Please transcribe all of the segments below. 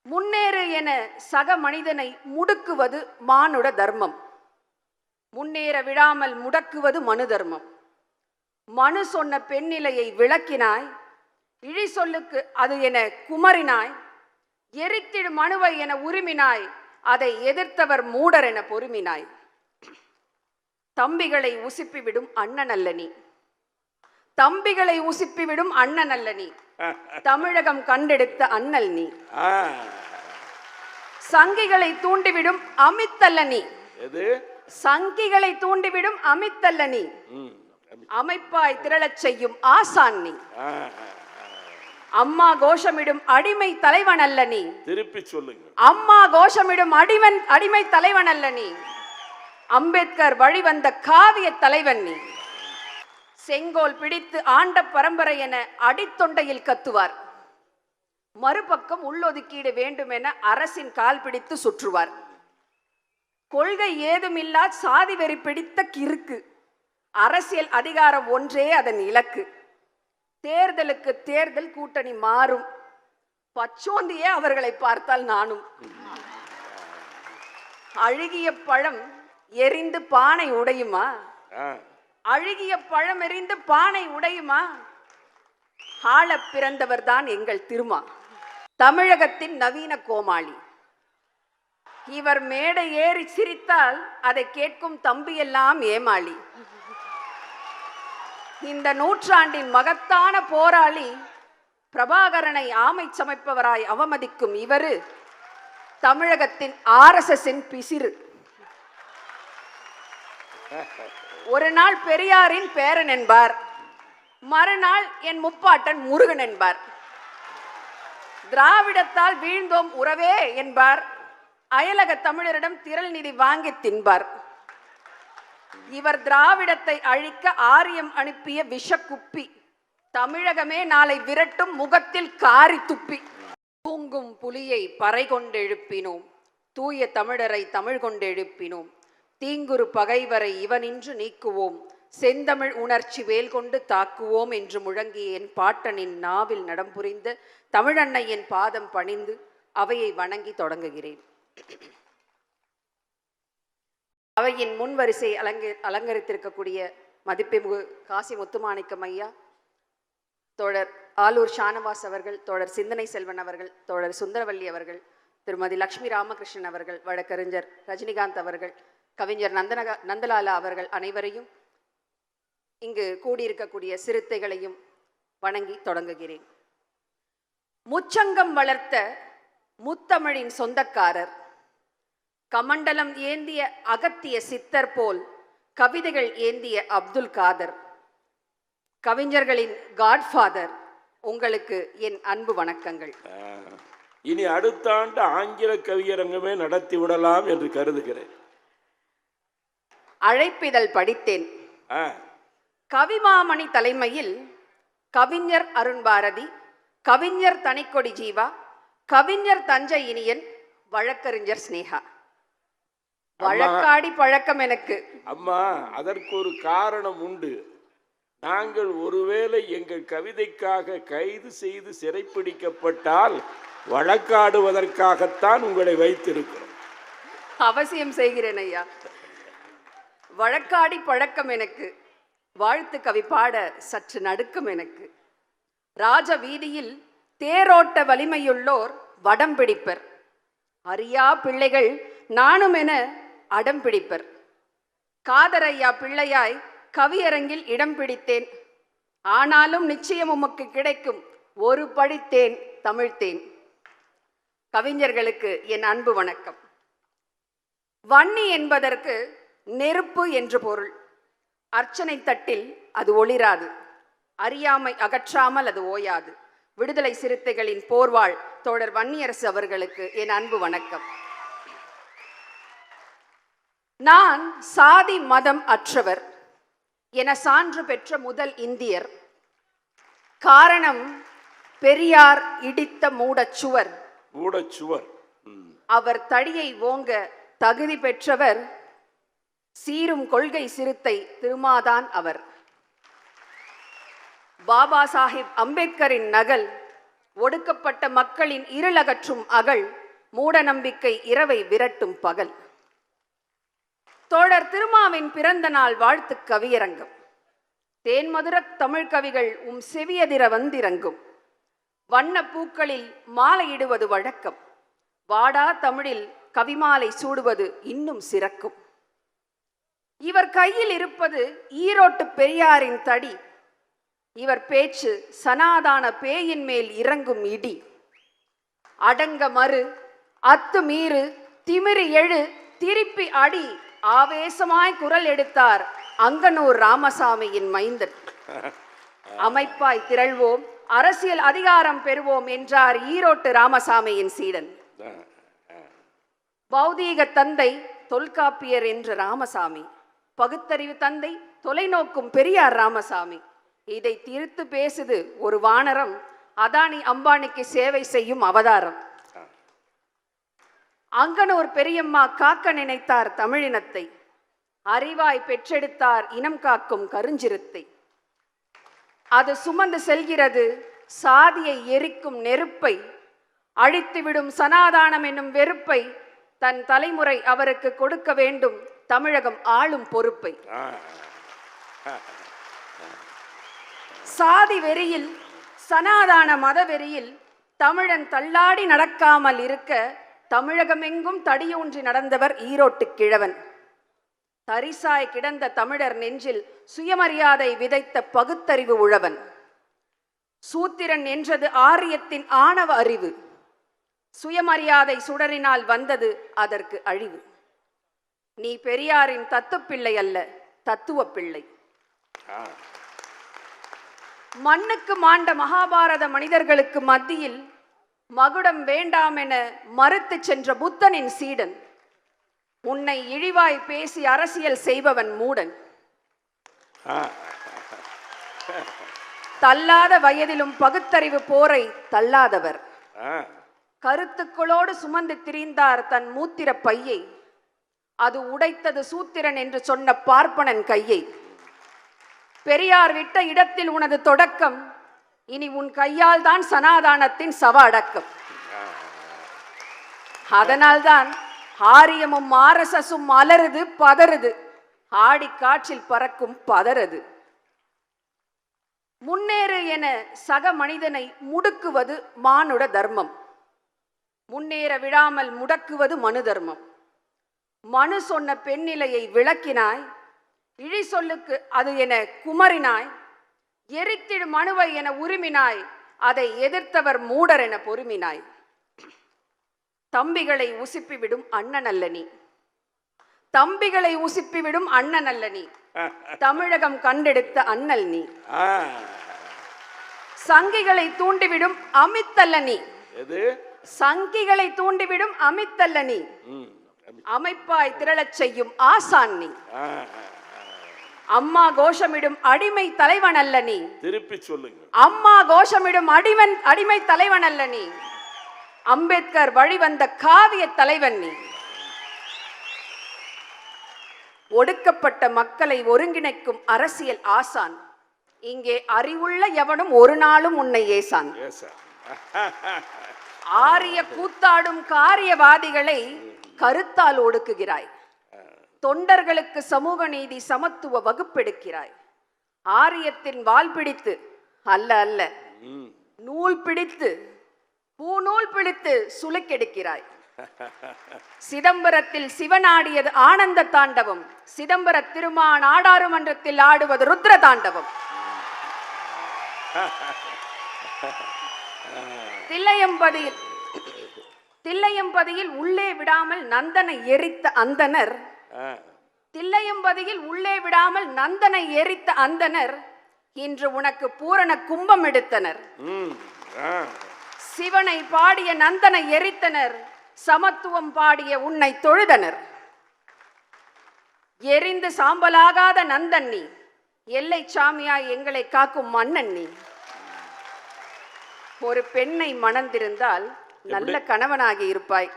முன்னேறு என சக மனிதனை முடுக்குவது மானுட தர்மம். முன்னேற விடாமல் முடக்குவது மனு தர்மம். மனு சொன்ன பெண்ணிலையை விளக்கினாய், இழி சொல்லுக்கு அது என குமரினாய், எரித்திடு மனுவை என உரிமினாய், அதை எதிர்த்தவர் மூடர் என பொறுமினாய். தம்பிகளை உசுப்பிவிடும் அண்ணன் அல்ல நீ, தம்பிகளை உசுப்பிவிடும் அண்ணன் அல்ல நீ, தமிழகம் கண்டெடுத்த அண்ணல் நீ. சங்கிகளை தூண்டிவிடும் அமித்தல்ல நீ, சங்கிகளை தூண்டிவிடும் அமித்தல்ல நீ, அமைப்பாய் திரளச் செய்யும் ஆசான் நீ. அம்மா கோஷமிடும் அடிமை தலைவன் அல்ல நீ, திருப்பி சொல்லுங்க. அம்மா கோஷமிடும் அடிமை தலைவன் அல்ல நீ, அம்பேத்கர் வழிவந்த காவிய தலைவன் நீ. செங்கோல் பிடித்து ஆண்ட பரம்பரை என அடித்தொண்டையில் கத்துவார், மறுபக்கம் உள்ளொதுக்கீடு வேண்டும் என அரசின் கால் பிடித்து சுற்றுவார். கொள்கை ஏதுமில்லா சாதி வெறி பிடித்த கிறுக்கு, அரசியல் அதிகாரம் ஒன்றே அதன் இலக்கு. தேர்தலுக்கு தேர்தல் கூட்டணி மாறும், பச்சோந்தியே அவர்களை பார்த்தால் நானும். அழுகிய பழம் எரிந்து பானை உடையுமா, அழுகிய பழம் எரிந்து பானை உடையுமா, ஆள பிறந்தவர் தான் எங்கள் திருமா. தமிழகத்தின் நவீன கோமாளி இவர். மேடை ஏறி சிரித்தால் அதை கேட்கும் தம்பியெல்லாம் ஏமாளி. இந்த நூற்றாண்டின் மகத்தான போராளி பிரபாகரனை ஆமை சமைப்பவராய் அவமதிக்கும் இவரு தமிழகத்தின் RSSன் பிசிறு. ஒரு நாள் பெரியாரின் பேரன் என்பார், மறுநாள் என் முப்பாட்டன் முருகன் என்பார். திராவிடத்தால் வீழ்ந்தோம் உறவே என்பார், அயலக தமிழரிடம் திரள் நிதி வாங்கி தின்பார். இவர் திராவிடத்தை அழிக்க ஆரியம் அனுப்பிய விஷக்குப்பி, தமிழகமே நாளை விரட்டும் முகத்தில் காரி துப்பி. தூங்கும் புலியை பறை கொண்டு எழுப்பினோம், தூய தமிழரை தமிழ் கொண்டு எழுப்பினோம், தீங்குறு பகைவரை இவனின்று நீக்குவோம், செந்தமிழ் உணர்ச்சி வேல் கொண்டு தாக்குவோம் என்று முழங்கிய என் பாட்டனின் நாவில் நடம்புரிந்த தமிழன்னையின் பாதம் பணிந்து அவையை வணங்கி தொடங்குகிறேன். அவையின் முன்வரிசை அலங்கரித்திருக்கக்கூடிய மதிப்புமிகு காசி முத்துமாணிக்கம் ஐயா, தோழர் ஆலூர் ஷானவாஸ் அவர்கள், தோழர் சிந்தனை செல்வன் அவர்கள், தோழர் சுந்தரவல்லி அவர்கள், திருமதி லக்ஷ்மி ராமகிருஷ்ணன் அவர்கள், வழக்கறிஞர் ரஜினிகாந்த் அவர்கள், கவிஞர் நந்தலாலா அவர்கள் அனைவரையும், இங்கு கூடியிருக்கக்கூடிய சிறுத்தைகளையும் வணங்கி தொடங்குகிறேன். முச்சங்கம் வளர்த்த முத்தமிழின் சொந்தக்காரர், கமண்டலம் ஏந்திய அகத்திய சித்தர் போல் கவிதைகள் ஏந்திய அப்துல் காதர், கவிஞர்களின் காட்ஃபாதர், உங்களுக்கு என் அன்பு வணக்கங்கள். இனி அடுத்த ஆண்டு ஆங்கில கவியரங்கமே நடத்தி விடலாம் என்று கருதுகிறேன். அழைப்பிதழ் படித்தேன். கவிமாமணி தலைமையில் கவிஞர் அருண்பாரதி, கவிஞர் தனிக்கொடி ஜீவா, கவிஞர் தஞ்சை இனியன், வழக்கறிஞர் ஸ்னேகா. வழக்காடி பழக்கம் எனக்கு. அம்மா, அதற்கு ஒரு காரணம் உண்டு. நாங்கள் ஒருவேளை எங்கள் கவிதைக்காக கைது செய்து சிறைப்பிடிக்கப்பட்டால் வழக்காடுவதற்காகத்தான் உங்களை வைத்திருக்கிறோம். அவசியம் செய்கிறேன் ஐயா. வழக்காடி பழக்கம் எனக்கு, வாழ்த்து கவி பாட சற்று நடுக்கம் எனக்கு. ராஜ வீதியில் தேரோட்ட வலிமையுள்ளோர் வடம் பிடிப்பர், அறியா பிள்ளைகள் நானும் என அடம் பிடிப்பர். காதரையா பிள்ளையாய் கவியரங்கில் இடம் பிடித்தேன், ஆனாலும் நிச்சயம் உமக்கு கிடைக்கும் ஒரு படித்தேன் தமிழ்த்தேன். கவிஞர்களுக்கு என் அன்பு வணக்கம். வன்னி என்பதற்கு நெருப்பு என்று பொருள். அர்ச்சனை தட்டில் அது ஒளிராது, அறியாமை அகற்றாமல் அது ஓயாது. விடுதலை சிறுத்தைகளின் போர்வாள் தோழர் வன்னியரசு அவர்களுக்கு என் அன்பு வணக்கம். நான் சாதி மதம் அற்றவர் என சான்று பெற்ற முதல் இந்தியர். காரணம், பெரியார் இடித்த மூடச்சுவர். அவர் தடியை ஓங்க தகுதி பெற்றவர், சீரும் கொள்கை சிறுத்தை திருமாதான் அவர். பாபா சாஹிப் அம்பேத்கரின் நகல் ஒடுக்கப்பட்ட மக்களின் இருளகற்றும் அகல், மூட நம்பிக்கை இரவை விரட்டும் பகல். தோழர் திருமாவின் பிறந்த நாள் வாழ்த்து கவியரங்கம். தேன்மதுர தமிழ் கவிகள் செவியதிர வந்திறங்கும். வண்ண பூக்களில் மாலையிடுவது வழக்கம். வாடா தமிழில் கவிமாலை சூடுவது இன்னும் சிறக்கும். இவர் கையில் இருப்பது ஈரோட்டு பெரியாரின் தடி. இவர் பேச்சு சனாதான பேயின் மேல் இறங்கும் இடி. அடங்க மறு, அத்து மீறு, திமிரு எழு, திருப்பி அடி, ஆவேசமாய் குரல் எடுத்தார் அங்கனூர் ராமசாமியின் மைந்தன். அமைப்பாய் திரள்வோம், அரசியல் அதிகாரம் பெறுவோம் என்றார் ஈரோட்டு ராமசாமியின் சீடன். பௌதீக தந்தை தொல்காப்பியர் என்ற ராமசாமி, பகுத்தறிவு தந்தை தொலைநோக்கும் பெரியார் ராமசாமி. இதை தீர்த்து பேசுது ஒரு வானரம், அதானி அம்பானிக்கு சேவை செய்யும் அவதாரம். அங்கனூர் பெரியம்மா காக்க நினைத்தார் தமிழினத்தை, அறிவாய் பெற்றெடுத்தார் இனம் காக்கும் கருஞ்சிறுத்தை. அது சுமந்து செல்கிறது சாதியை எரிக்கும் நெருப்பை, அழித்துவிடும் சனாதானம் என்னும் வெறுப்பை. தன் தலைமுறை அவருக்கு கொடுக்க வேண்டும் தமிழகம் ஆளும் பொறுப்பை. சாதி வெறியில், சனாதான மத வெறியில் தமிழன் தள்ளாடி நடக்காமல் இருக்க தமிழகமெங்கும் தடியூன்றி நடந்தவர் ஈரோட்டு கிழவன். தரிசாய் கிடந்த தமிழர் நெஞ்சில் சுயமரியாதை விதைத்த பகுத்தறிவு உழவன். சூத்திரன் என்றது ஆரியத்தின் ஆணவ அறிவு. சுயமரியாதை சுடரினால் வந்தது அதற்கு அழிவு. நீ பெரியாரின் தத்துப்பிள்ளை அல்ல, தத்துவ பிள்ளை. மண்ணுக்கு மாண்ட மகாபாரத மனிதர்களுக்கு மத்தியில் மகுடம் வேண்டாம் என மறுத்து சென்ற புத்தனின் சீடன். உன்னை இழிவாய் பேசி அரசியல் செய்பவன் மூடன். தள்ளாத வயதிலும் பகுத்தறிவு போரை தள்ளாதவர். கருத்துக்களோடு சுமந்து திரிந்தார் தன் மூத்திர பையை. அது உடைத்தது சூத்திரன் என்று சொன்ன பார்ப்பனன் கையை. பெரியார் விட்ட இடத்தில் உனது தொடக்கம், இனி உன் கையால் தான் சனாதானத்தின் சவ அடக்கம். அதனால்தான் ஆரியமும் ஆர்எஸ்எஸும் அலறுது பதறுது, ஆடி காற்றில் பறக்கும் பதறது. முன்னேறு என சக மனிதனை முடுக்குவது மானுட தர்மம். முன்னேற விடாமல் முடக்குவது மனு தர்மம். மனு சொன்ன பெண்ணிலையை விளக்கினாய், இழி சொல்லுக்கு அது என குமரினாய். எரித்திடு மனுவை என உரிமினாய், அதை எதிர்த்தவர் மூடர் என பொறுமினாய். தம்பிகளை உசிப்பிவிடும் அண்ணன் அல்ல நீ, தம்பிகளை உசிப்பிவிடும் அண்ணன் அல்ல நீ, தமிழகம் கண்டெடுத்த அண்ணல் நீ. சங்கிகளை தூண்டிவிடும் அமித்தல்ல நீ, சங்கிகளை தூண்டிவிடும் அமித்தல்ல நீ, அமைப்பாய் திரளச் செய்யும் ஆசான் நீ. அம்மா கோஷமிடும் அடிமை தலைவன் அல்ல நீ. திருப்பி சொல்லுங்க. அம்மா கோஷமிடும் அடிமை தலைவன் அல்ல நீ. அம்பேத்கர் வழிவந்த காவிய தலைவன் நீ. ஒடுக்கப்பட்ட மக்களை ஒருங்கிணைக்கும் அரசியல் ஆசான். இங்கே அறிவுள்ள எவனும் ஒரு நாளும் உன்னை ஏசான். ஆரிய கூத்தாடும் காரியவாதிகளை கருத்தால் ஒடுக்குகிறாய். தொண்டர்களுக்கு சமூக நீதி சமத்துவ வகுப்பெடுக்கிறாய். ஆரியத்தின் வால் பிடித்து அல்ல அல்ல, நூல் பிடித்து பூநூல் பிடித்து சுளுக்கெடுக்கிறாய். சிதம்பரத்தில் சிவனாடியது ஆனந்த தாண்டவம், சிதம்பர திருமான் நாடாளுமன்றத்தில் ஆடுவது ருத்ர தாண்டவம். தில்லையம்பதியில் உள்ளே விடாமல் நந்தனை எரித்த அந்தனர், தில்லையம்பதியில் உள்ளே விடாமல் நந்தனை எரித்த அந்தனர் இன்று உனக்கு பூரண கும்பம் எடுத்தனர். சிவனை பாடிய நந்தனை எரித்தனர், சமத்துவம் பாடிய உன்னை தொழுதனர். எரிந்து சாம்பலாகாத நந்தன் நீ, எல்லை சாமியாய் எங்களை காக்கும் மன்னன் நீ. ஒரு பெண்ணை மணந்திருந்தால் நல்ல கணவனாகி இருப்பாய்.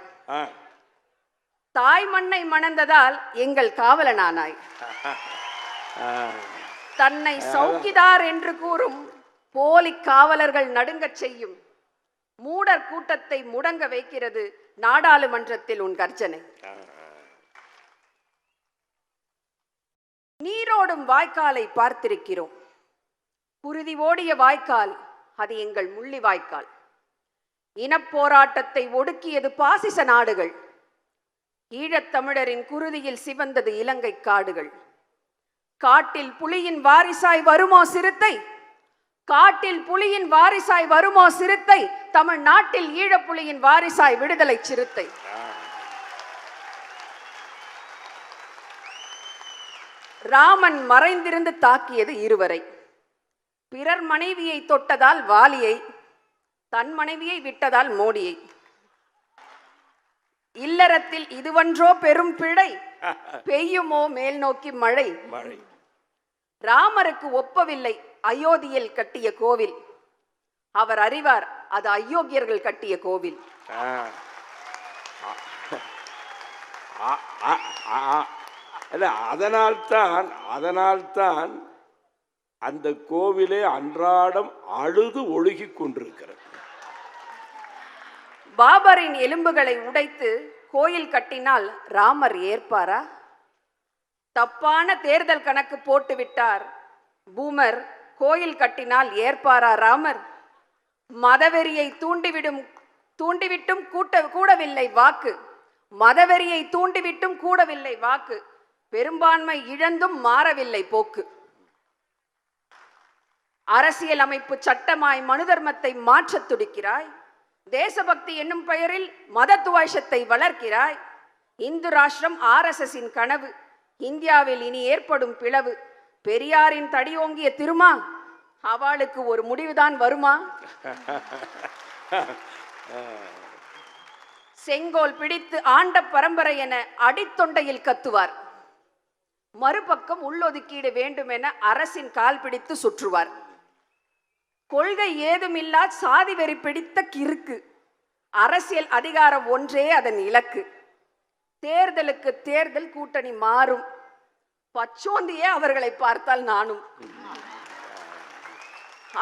தாய் மண்ணை மணந்ததால் எங்கள் காவலனானாய். தன்னை சௌக்கிதார் என்று கூறும் போலி காவலர்கள் நடுங்கச் செய்யும் மூடர் கூட்டத்தை முடங்க வைக்கிறது நாடாளுமன்றத்தில் உன் கர்ஜனை. நீரோடும் வாய்க்காலை பார்த்திருக்கிறோம். குருதி ஓடிய வாய்க்கால் அது எங்கள் முள்ளி வாய்க்கால். இனப்போராட்டத்தை ஒடுக்கியது பாசிச நாடுகள். ஈழத்தமிழரின் குருதியில் சிவந்தது இலங்கை காடுகள். காட்டில் புலியின் வாரிசாய் வருமோ சிறுத்தை, காட்டில் புலியின் வாரிசாய் வருமோ சிறுத்தை, தமிழ்நாட்டில் ஈழப்புலியின் வாரிசாய் விடுதலை சிறுத்தை. ராமன் மறைந்திருந்து தாக்கியது இருவரை. பிறர் மனைவியை தொட்டதால் வாலியை, தன் மனைவியை விட்டதால் மோடியை. இல்லறத்தில் இதுவன்றோ பெரும் பிழை, பெய்யுமோ மேல் நோக்கி மழை. ராமருக்கு ஒப்பவில்லை அயோத்தியில் கட்டிய கோவில். அவர் அறிவார் அது அயோக்கியர்கள் கட்டிய கோவில். அதனால்தான் அந்த கோவிலே அன்றாடம் அழுது ஒழுகி கொண்டிருக்கிறது. பாபரின் எலும்புகளை உடைத்து கோயில் கட்டினால் ராமர் ஏற்பாரா? தப்பான தேர்தல் கணக்கு போட்டு விட்டார் பூமர். கோயில் கட்டினால் ஏற்பாரா ராமர்? மதவெறியை தூண்டிவிட்டும் கூடவில்லை வாக்கு. மதவெறியை தூண்டிவிட்டும் கூடவில்லை வாக்கு. பெரும்பான்மை இழந்தும் மாறவில்லை போக்கு. அரசியல் அமைப்பு சட்டமாய் மனு தர்மத்தை மாற்ற துடிக்கிறாய். தேசபக்தி என்னும் பெயரில் மத துவேஷத்தை வளர்க்கிறாய். இந்து ராஷ்டிரம் RSSின் கனவு. இந்தியாவில் இனி ஏற்படும் பிளவு. பெரியாரின் தடியோங்கிய திருமா, அவளுக்கு ஒரு முடிவுதான் வருமா? செங்கோல் பிடித்து ஆண்ட பரம்பரை என அடித்தொண்டையில் கத்துவார். மறுபக்கம் உள்ளொதுக்கீடு வேண்டும் என அரசின் கால் பிடித்து சுற்றுவார். கொள்கை ஏதுமில்லா சாதி வெறி பிடித்த கிறுக்கு. அரசியல் அதிகாரம் ஒன்றே அதன் இலக்கு. தேர்தலுக்கு தேர்தல் கூட்டணி மாறும். பச்சோந்தியே அவர்களை பார்த்தால் நானும்.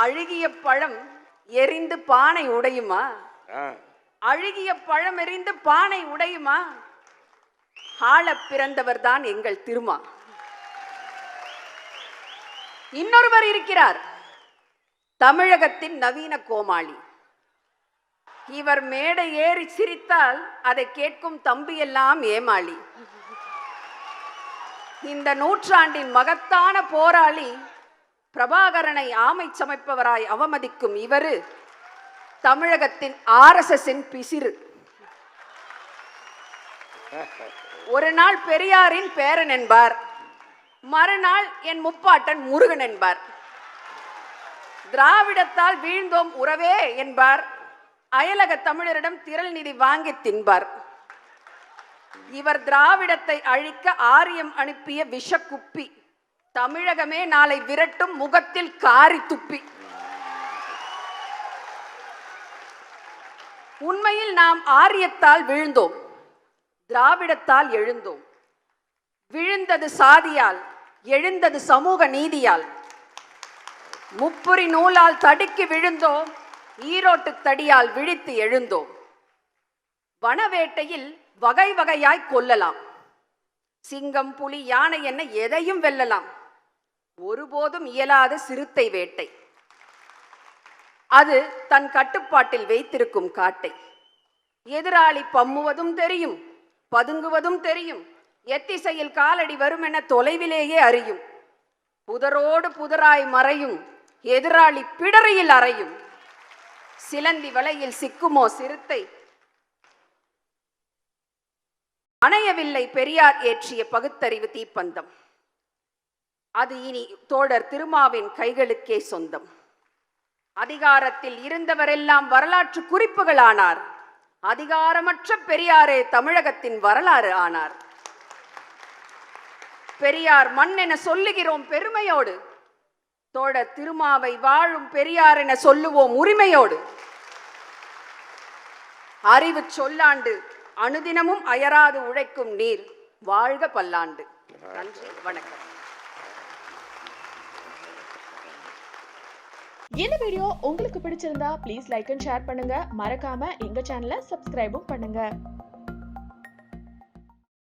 அழுகிய பழம் எரிந்து பானை உடையுமா? அழுகிய பழம் எரிந்து பானை உடையுமா? ஆள பிறந்தவர் தான் எங்கள் திருமா. இன்னொருவர் இருக்கிறார், தமிழகத்தின் நவீன கோமாளி. இவர் மேடை ஏறி சிரித்தால் அதை கேட்கும் தம்பி எல்லாம் ஏமாளி. இந்த நூற்றாண்டின் மகத்தான போராளி பிரபாகரனை ஆமை சமைப்பவராய் அவமதிக்கும் இவரு தமிழகத்தின் RSSின் பிசிறு. ஒரு நாள் பெரியாரின் பேரன் என்பார், மறுநாள் என் முப்பாட்டன் முருகன் என்பார். திராவிடத்தால் வீழ்ந்தோம் உறவே என்பார், அயலக தமிழரிடம் திரள் நிதி வாங்கி தின்பார். இவர் திராவிடத்தை அழிக்க ஆரியம் அனுப்பிய விஷக்குப்பி. தமிழகமே நாளை விரட்டும் முகத்தில் காரி துப்பி. உண்மையில் நாம் ஆரியத்தால் விழுந்தோம், திராவிடத்தால் எழுந்தோம். விழுந்தது சாதியால், எழுந்தது சமூக நீதியால். முப்புரி நூலால் தடுக்கி விழுந்தோம், ஈரோட்டு தடியால் விழித்து எழுந்தோம். வனவேட்டையில் வகை வகையாய் கொல்லலாம். சிங்கம் புலி யானை என்ன எதையும் வெல்லலாம். ஒருபோதும் இயலாத சிறுத்தை வேட்டை. அது தன் கட்டுப்பாட்டில் வைத்திருக்கும் காட்டை. எதிராளி பம்முவதும் தெரியும், பதுங்குவதும் தெரியும். எத்திசையில் காலடி வரும் என தொலைவிலேயே அறியும். புதரோடு புதராய் மறையும், எதிராளி பிடரையில் அறையும். சிலந்தி வலையில் சிக்குமோ சிறுத்தை? அணையவில்லை பெரியார் ஏற்றிய பகுத்தறிவு தீப்பந்தம். அது இனி தோழர் திருமாவின் கைகளுக்கே சொந்தம். அதிகாரத்தில் இருந்தவரெல்லாம் வரலாற்று குறிப்புகள் ஆனார். அதிகாரமற்ற பெரியாரே தமிழகத்தின் வரலாறு ஆனார். பெரியார் மண் என சொல்லுகிறோம் பெருமையோடு. தோழர் திருமாவை வாழும் பெரியார் என சொல்லுவோம் உரிமையோடு. அறிவு சொல்லாண்டு, அனுதினமும் அயராது உழைக்கும் நீர் வாழ்க பல்லாண்டு. நன்றி, வணக்கம். இந்த வீடியோ உங்களுக்கு பிடிச்சிருந்தா ப்ளீஸ் லைக் அண்ட் ஷேர் பண்ணுங்க. மறக்காம எங்க சேனலை சப்ஸ்கிரைபும் பண்ணுங்க.